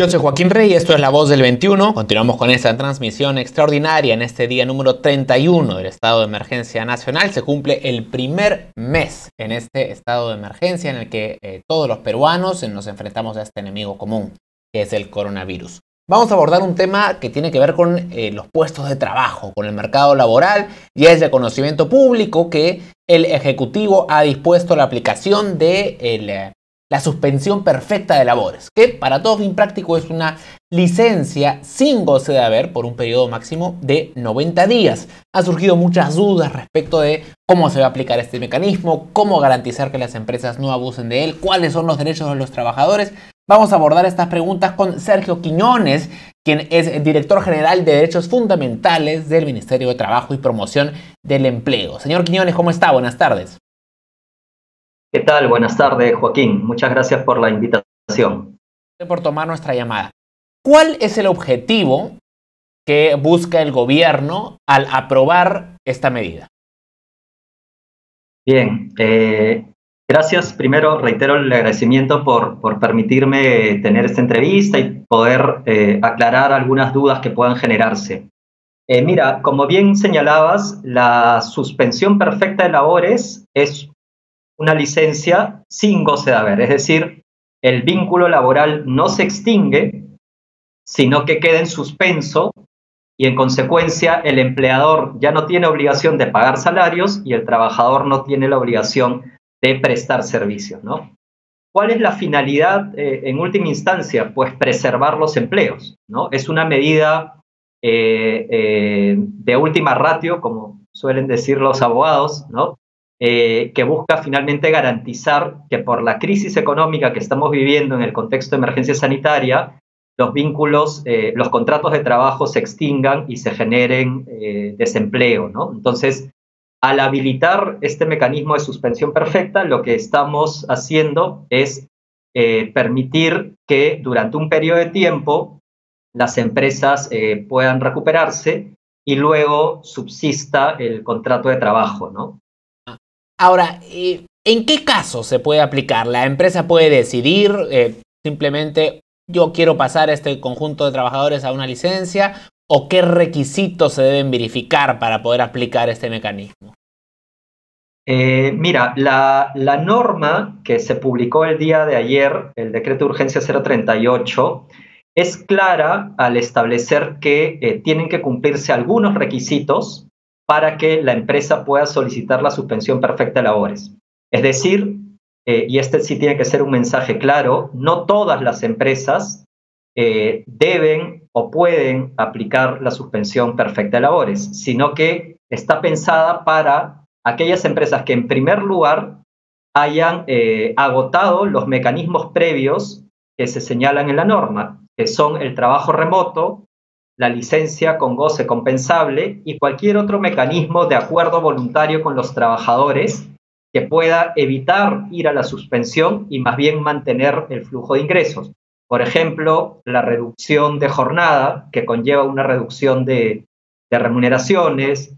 Yo soy Joaquín Rey y esto es La Voz del 21. Continuamos con esta transmisión extraordinaria en este día número 31 del estado de emergencia nacional. Se cumple el primer mes en este estado de emergencia en el que todos los peruanos nos enfrentamos a este enemigo común, que es el coronavirus. Vamos a abordar un tema que tiene que ver con los puestos de trabajo, con el mercado laboral. Ya es de conocimiento público que el Ejecutivo ha dispuesto la aplicación de la suspensión perfecta de labores, que para todo fin práctico es una licencia sin goce de haber por un periodo máximo de 90 días. Han surgido muchas dudas respecto de cómo se va a aplicar este mecanismo, cómo garantizar que las empresas no abusen de él, cuáles son los derechos de los trabajadores. Vamos a abordar estas preguntas con Sergio Quiñones, quien es director general de Derechos Fundamentales del Ministerio de Trabajo y Promoción del Empleo. Señor Quiñones, ¿cómo está? Buenas tardes. ¿Qué tal? Buenas tardes, Joaquín. Muchas gracias por la invitación. Por tomar nuestra llamada. ¿Cuál es el objetivo que busca el gobierno al aprobar esta medida? Bien, gracias. Primero reitero el agradecimiento por permitirme tener esta entrevista y poder aclarar algunas dudas que puedan generarse. Mira, como bien señalabas, la suspensión perfecta de labores es una licencia sin goce de haber, es decir, el vínculo laboral no se extingue, sino que queda en suspenso y en consecuencia el empleador ya no tiene obligación de pagar salarios y el trabajador no tiene la obligación de prestar servicios, ¿no? ¿Cuál es la finalidad en última instancia? Pues preservar los empleos, ¿no? Es una medida de última ratio, como suelen decir los abogados, ¿no? Que busca finalmente garantizar que por la crisis económica que estamos viviendo en el contexto de emergencia sanitaria, los vínculos, los contratos de trabajo se extingan y se generen desempleo, ¿no? Entonces, al habilitar este mecanismo de suspensión perfecta, lo que estamos haciendo es permitir que durante un periodo de tiempo las empresas puedan recuperarse y luego subsista el contrato de trabajo, ¿no? Ahora, ¿en qué caso se puede aplicar? ¿La empresa puede decidir simplemente yo quiero pasar este conjunto de trabajadores a una licencia? ¿O qué requisitos se deben verificar para poder aplicar este mecanismo? Mira, la norma que se publicó el día de ayer, el decreto de urgencia 038, es clara al establecer que tienen que cumplirse algunos requisitos para que la empresa pueda solicitar la suspensión perfecta de labores. Es decir, y este sí tiene que ser un mensaje claro, no todas las empresas deben o pueden aplicar la suspensión perfecta de labores, sino que está pensada para aquellas empresas que en primer lugar hayan agotado los mecanismos previos que se señalan en la norma, que son el trabajo remoto, la licencia con goce compensable y cualquier otro mecanismo de acuerdo voluntario con los trabajadores que pueda evitar ir a la suspensión y más bien mantener el flujo de ingresos. Por ejemplo, la reducción de jornada, que conlleva una reducción de remuneraciones,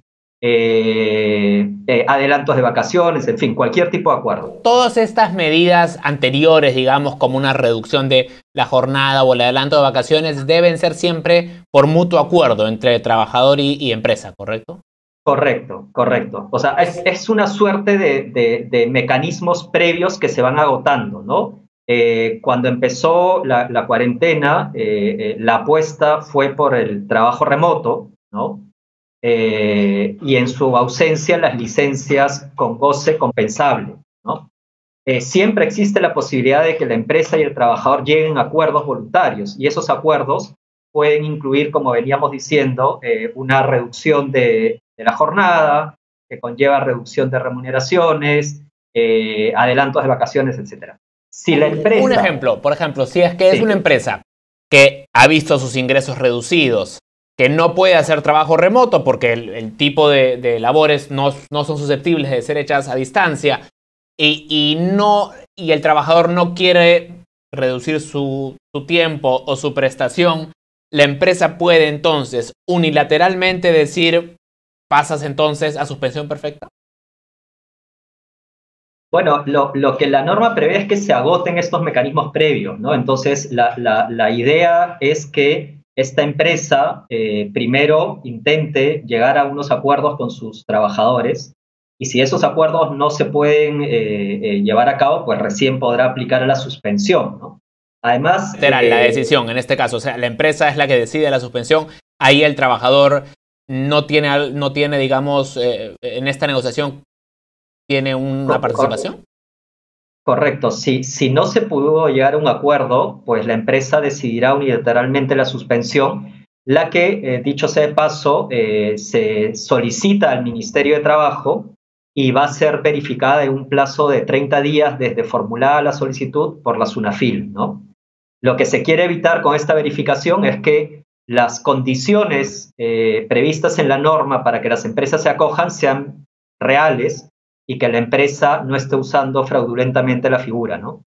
adelantos de vacaciones, en fin, cualquier tipo de acuerdo. Todas estas medidas anteriores, digamos, como una reducción de la jornada o el adelanto de vacaciones, deben ser siempre por mutuo acuerdo entre trabajador y empresa, ¿correcto? Correcto, correcto. O sea, es una suerte de mecanismos previos que se van agotando, ¿no? Cuando empezó la cuarentena, la apuesta fue por el trabajo remoto, ¿no? Y en su ausencia las licencias con goce compensable, ¿no? Siempre existe la posibilidad de que la empresa y el trabajador lleguen a acuerdos voluntarios y esos acuerdos pueden incluir, como veníamos diciendo, una reducción de la jornada, que conlleva reducción de remuneraciones, adelantos de vacaciones, etc. Si la empresa... Un ejemplo, por ejemplo, si es que es una empresa que ha visto sus ingresos reducidos, que no puede hacer trabajo remoto porque el tipo de labores no son susceptibles de ser hechas a distancia y el trabajador no quiere reducir su tiempo o su prestación, la empresa puede entonces unilateralmente decir pasas entonces a suspensión perfecta. Bueno, lo que la norma prevé es que se agoten estos mecanismos previos, ¿no? Entonces, la idea es que esta empresa primero intente llegar a unos acuerdos con sus trabajadores y si esos acuerdos no se pueden llevar a cabo, pues recién podrá aplicar la suspensión, ¿no? Además... La decisión, en este caso, o sea, la empresa es la que decide la suspensión, ahí el trabajador no tiene digamos, en esta negociación, ¿tiene una participación? Correcto. Si no se pudo llegar a un acuerdo, pues la empresa decidirá unilateralmente la suspensión, la que, dicho sea de paso, se solicita al Ministerio de Trabajo y va a ser verificada en un plazo de 30 días desde formulada la solicitud por la SUNAFIL, ¿no? Lo que se quiere evitar con esta verificación es que las condiciones previstas en la norma para que las empresas se acojan sean reales y que la empresa no esté usando fraudulentamente la figura, ¿no?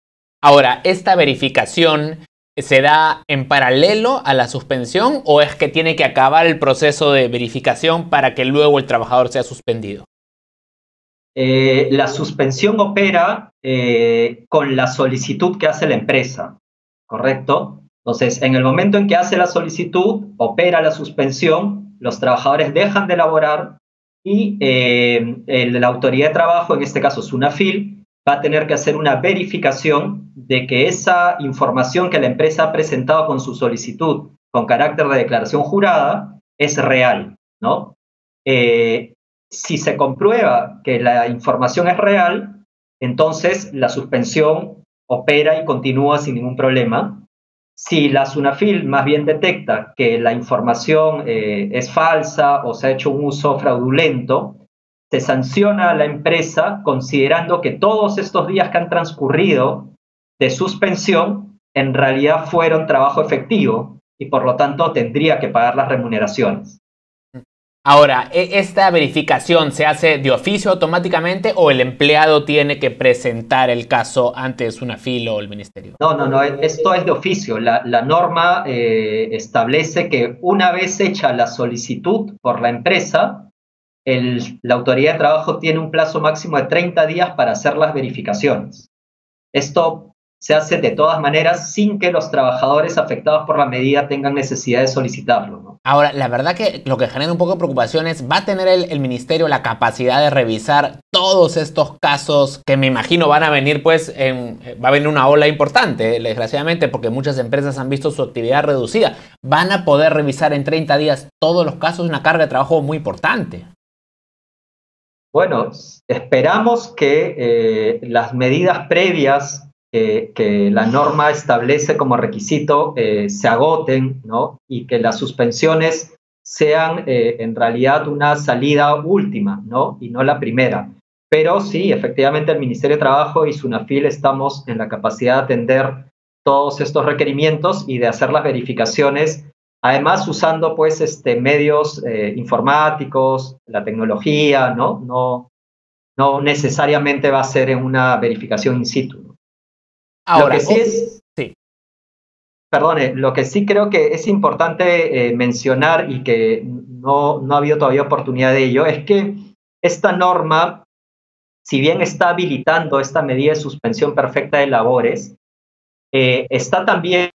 Ahora, ¿esta verificación se da en paralelo a la suspensión o es que tiene que acabar el proceso de verificación para que luego el trabajador sea suspendido? La suspensión opera con la solicitud que hace la empresa, ¿correcto? Entonces, en el momento en que hace la solicitud, opera la suspensión, los trabajadores dejan de laborar y la autoridad de trabajo, en este caso SUNAFIL, va a tener que hacer una verificación de que esa información que la empresa ha presentado con su solicitud con carácter de declaración jurada es real, ¿no? Si se comprueba que la información es real, entonces la suspensión opera y continúa sin ningún problema. Si la SUNAFIL más bien detecta que la información es falsa o se ha hecho un uso fraudulento, se sanciona a la empresa considerando que todos estos días que han transcurrido de suspensión en realidad fueron trabajo efectivo y por lo tanto tendría que pagar las remuneraciones. Ahora, ¿esta verificación se hace de oficio automáticamente o el empleado tiene que presentar el caso ante SUNAFIL o el ministerio? No, esto es de oficio. La norma establece que una vez hecha la solicitud por la empresa, la autoridad de trabajo tiene un plazo máximo de 30 días para hacer las verificaciones. Esto se hace de todas maneras sin que los trabajadores afectados por la medida tengan necesidad de solicitarlo, ¿no? Ahora, la verdad que lo que genera un poco de preocupación es, ¿va a tener el ministerio la capacidad de revisar todos estos casos que me imagino van a venir, pues, va a venir una ola importante, desgraciadamente, porque muchas empresas han visto su actividad reducida? ¿Van a poder revisar en 30 días todos los casos? Una carga de trabajo muy importante. Bueno, esperamos que las medidas previas que la norma establece como requisito se agoten, ¿no? Y que las suspensiones sean en realidad una salida última, ¿no? Y no la primera. Pero sí, efectivamente el Ministerio de Trabajo y SUNAFIL estamos en la capacidad de atender todos estos requerimientos y de hacer las verificaciones, además usando pues medios informáticos, la tecnología, ¿no? No necesariamente va a ser en una verificación in situ, ¿no? Ahora, lo que sí es, sí. Perdone, lo que sí creo que es importante mencionar y que no ha habido todavía oportunidad de ello, es que esta norma, si bien está habilitando esta medida de suspensión perfecta de labores, está también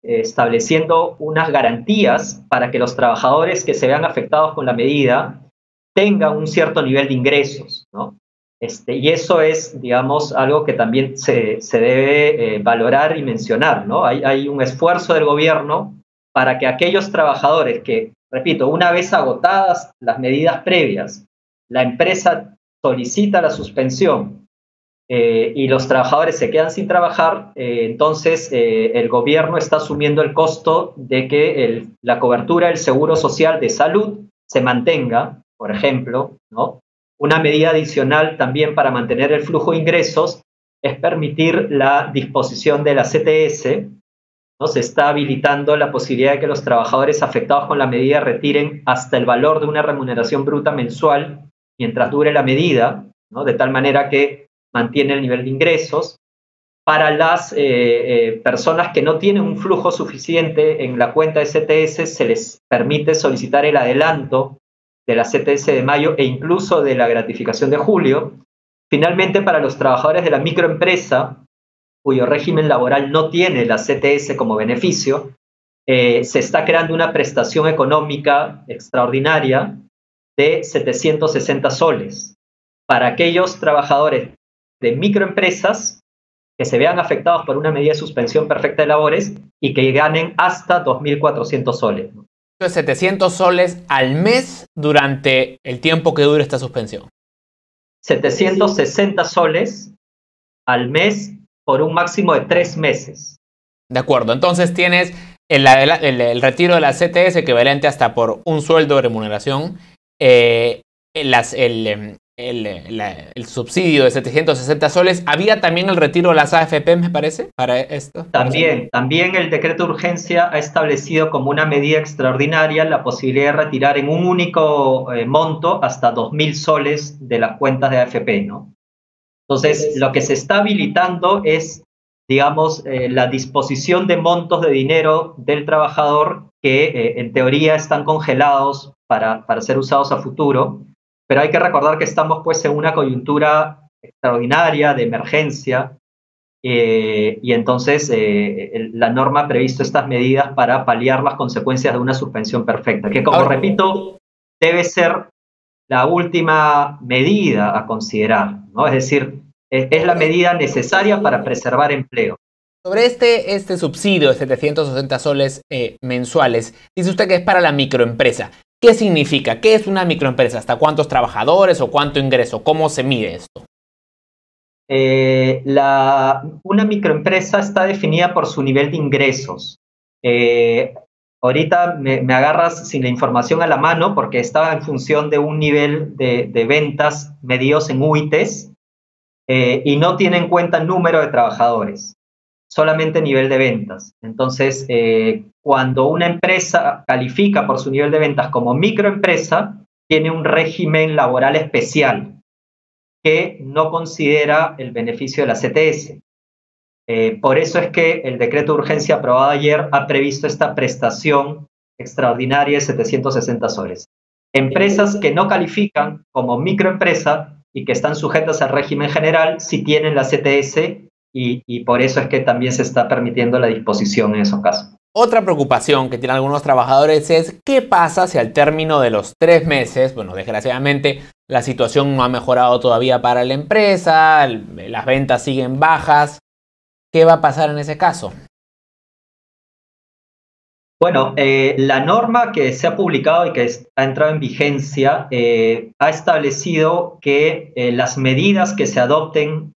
estableciendo unas garantías para que los trabajadores que se vean afectados con la medida tengan un cierto nivel de ingresos, ¿no? Y eso es, digamos, algo que también se debe valorar y mencionar, ¿no? Hay un esfuerzo del gobierno para que aquellos trabajadores que, repito, una vez agotadas las medidas previas, la empresa solicita la suspensión y los trabajadores se quedan sin trabajar, entonces el gobierno está asumiendo el costo de que la cobertura del seguro social de salud se mantenga, por ejemplo, ¿no? Una medida adicional también para mantener el flujo de ingresos es permitir la disposición de la CTS, ¿no? Se está habilitando la posibilidad de que los trabajadores afectados con la medida retiren hasta el valor de una remuneración bruta mensual mientras dure la medida, ¿no? De tal manera que mantiene el nivel de ingresos. Para las personas que no tienen un flujo suficiente en la cuenta de CTS, se les permite solicitar el adelanto de la CTS de mayo e incluso de la gratificación de julio, Finalmente, para los trabajadores de la microempresa, cuyo régimen laboral no tiene la CTS como beneficio, se está creando una prestación económica extraordinaria de 760 soles para aquellos trabajadores de microempresas que se vean afectados por una medida de suspensión perfecta de labores y que ganen hasta 2.400 soles. 700 soles al mes durante el tiempo que dure esta suspensión. 760 soles al mes por un máximo de 3 meses. De acuerdo, entonces tienes el retiro de la CTS equivalente hasta por un sueldo de remuneración, el subsidio de 760 soles. Había también el retiro de las AFP, me parece, para esto. También el decreto de urgencia ha establecido como una medida extraordinaria la posibilidad de retirar en un único monto hasta 2.000 soles de las cuentas de AFP, ¿no? Entonces, lo que se está habilitando es, digamos, la disposición de montos de dinero del trabajador que en teoría están congelados para ser usados a futuro, pero hay que recordar que estamos pues en una coyuntura extraordinaria de emergencia y entonces la norma ha previsto estas medidas para paliar las consecuencias de una suspensión perfecta, que como repito, debe ser la última medida a considerar, ¿no? Es decir, es la medida necesaria para preservar empleo. Sobre este subsidio de 760 soles mensuales, dice usted que es para la microempresa. ¿Qué significa? ¿Qué es una microempresa? ¿Hasta cuántos trabajadores o cuánto ingreso? ¿Cómo se mide esto? Una microempresa está definida por su nivel de ingresos. Ahorita me agarras sin la información a la mano porque estaba en función de un nivel de ventas medidos en UITs y no tiene en cuenta el número de trabajadores, solamente nivel de ventas. Entonces, cuando una empresa califica por su nivel de ventas como microempresa, tiene un régimen laboral especial que no considera el beneficio de la CTS. Por eso es que el decreto de urgencia aprobado ayer ha previsto esta prestación extraordinaria de 760 soles. Empresas que no califican como microempresa y que están sujetas al régimen general sí tienen la CTS y por eso es que también se está permitiendo la disposición en esos casos. Otra preocupación que tienen algunos trabajadores es qué pasa si al término de los 3 meses, bueno, desgraciadamente la situación no ha mejorado todavía para la empresa, las ventas siguen bajas. ¿Qué va a pasar en ese caso? Bueno, la norma que se ha publicado y que ha entrado en vigencia ha establecido que las medidas que se adopten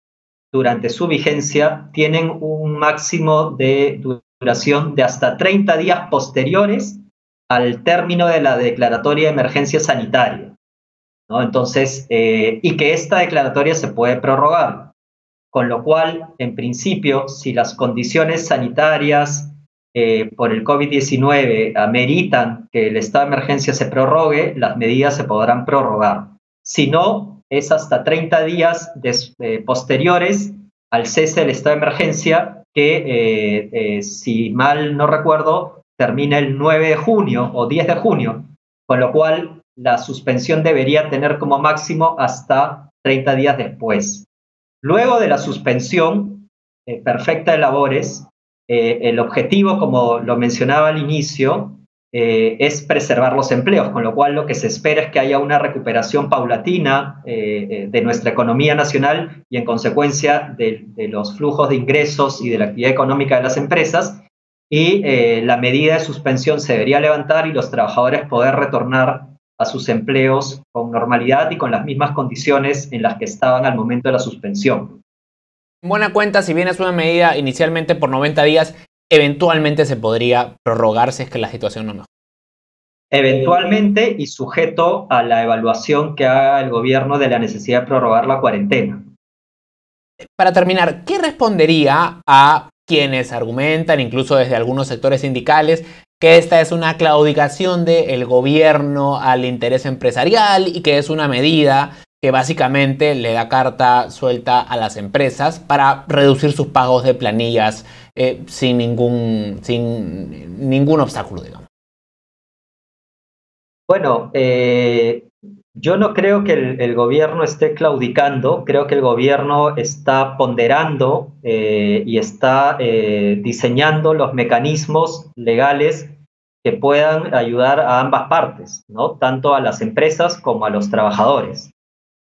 durante su vigencia tienen un máximo de duración de hasta 30 días posteriores al término de la declaratoria de emergencia sanitaria, ¿no? Entonces, y que esta declaratoria se puede prorrogar. Con lo cual, en principio, si las condiciones sanitarias por el COVID-19 ameritan que el estado de emergencia se prorrogue, las medidas se podrán prorrogar. Si no, es hasta 30 días posteriores al cese del estado de emergencia que, si mal no recuerdo, termina el 9 de junio o 10 de junio, con lo cual la suspensión debería tener como máximo hasta 30 días después. Luego de la suspensión perfecta de labores, el objetivo, como lo mencionaba al inicio, es preservar los empleos, con lo cual lo que se espera es que haya una recuperación paulatina de nuestra economía nacional y en consecuencia de los flujos de ingresos y de la actividad económica de las empresas, y la medida de suspensión se debería levantar y los trabajadores poder retornar a sus empleos con normalidad y con las mismas condiciones en las que estaban al momento de la suspensión. En buena cuenta, si bien es una medida inicialmente por 90 días, eventualmente se podría prorrogar si es que la situación no mejora. Eventualmente y sujeto a la evaluación que haga el gobierno de la necesidad de prorrogar la cuarentena. Para terminar, ¿qué respondería a quienes argumentan, incluso desde algunos sectores sindicales, que esta es una claudicación del gobierno al interés empresarial y que es una medida que básicamente le da carta suelta a las empresas para reducir sus pagos de planillas sin ningún obstáculo, digamos? Bueno, Yo no creo que el gobierno esté claudicando, creo que el gobierno está ponderando y está diseñando los mecanismos legales que puedan ayudar a ambas partes, ¿no? Tanto a las empresas como a los trabajadores.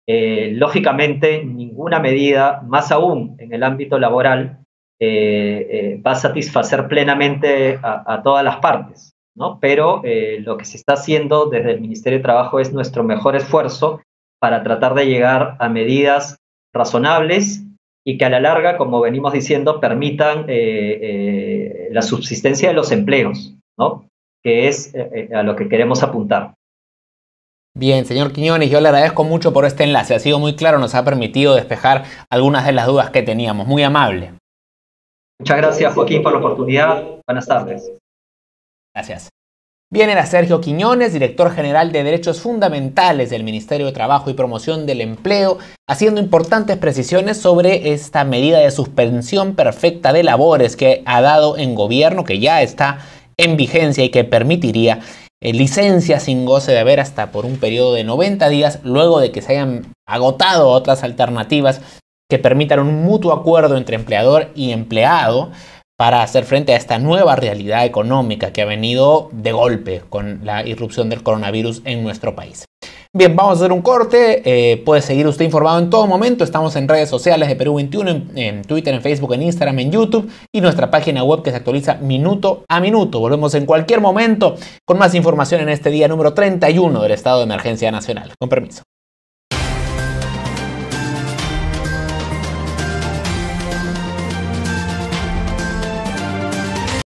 Lógicamente, ninguna medida, más aún en el ámbito laboral, va a satisfacer plenamente a todas las partes, ¿no? Pero lo que se está haciendo desde el Ministerio de Trabajo es nuestro mejor esfuerzo para tratar de llegar a medidas razonables y que a la larga, como venimos diciendo, permitan la subsistencia de los empleos, ¿no? Que es a lo que queremos apuntar. Bien, señor Quiñones, yo le agradezco mucho por este enlace. Ha sido muy claro, nos ha permitido despejar algunas de las dudas que teníamos. Muy amable. Muchas gracias, Joaquín, por la oportunidad. Buenas tardes. Gracias. Bien, era Sergio Quiñones, director general de Derechos Fundamentales del Ministerio de Trabajo y Promoción del Empleo, haciendo importantes precisiones sobre esta medida de suspensión perfecta de labores que ha dado en gobierno, que ya está en vigencia y que permitiría licencias sin goce de haber hasta por un periodo de 90 días, luego de que se hayan agotado otras alternativas que permitan un mutuo acuerdo entre empleador y empleado para hacer frente a esta nueva realidad económica que ha venido de golpe con la irrupción del coronavirus en nuestro país. Bien, vamos a hacer un corte. Puede seguir usted informado en todo momento. Estamos en redes sociales de Perú 21, en Twitter, en Facebook, en Instagram, en YouTube y nuestra página web que se actualiza minuto a minuto. Volvemos en cualquier momento con más información en este día número 31 del estado de emergencia nacional. Con permiso.